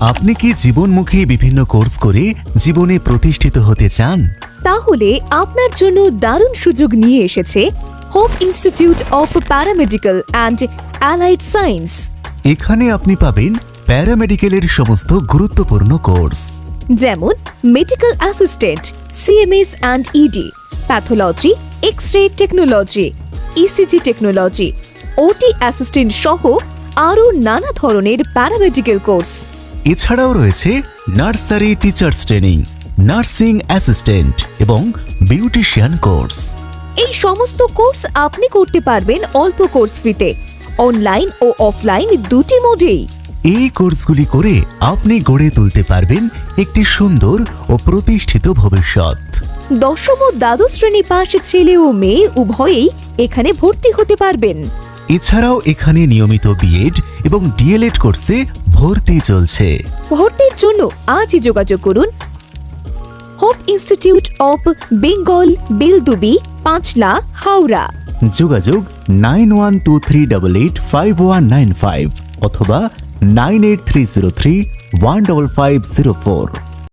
আপনি কি জীবনমুখী বিভিন্ন কোর্স করে জীবনে প্রতিষ্ঠিত হতে চান? তাহলে আপনার জন্য দারুণ সুযোগ নিয়ে এসেছে hope institute of paramedical and allied science. এখানে আপনি পাবেন প্যারামেডিক্যালের সমস্ত গুরুত্বপূর্ণ কোর্স, যেমন medical assistant, CMS and ED, pathology, x-ray technology, ECG technology, OT assistant সহ আরও নানা ধরনের প্যারামেডিক্যাল কোর্স। এছাড়াও রয়েছে nursery teachers training, nursing assistant এবং বিউটিশিয়ান কোর্স। এই সমস্ত কোর্স আপনি করতে পারবেন অল্প কোর্স ফিতে, অনলাইন ও অফলাইন দুটি মোডেই। এই কোর্সগুলি করে আপনি গড়ে তুলতে পারবেন একটি সুন্দর ও প্রতিষ্ঠিত ভবিষ্যৎ। দশম ও দ্বাদশ শ্রেণী পাশ ছেলে ও মেয়ে উভয়েই এখানে ভর্তি হতে পারবেন। এছাড়াও এখানে নিয়মিত বিএড এবং ডিএলএড কোর্সে ভর্তি চলছে। ভর্তির জন্য আজই যোগাযোগ করুন Hope institute of Bengal, Beldubi, Panchla, Howrah. যোগাযোগ 9123885195 অথবা 9830315504।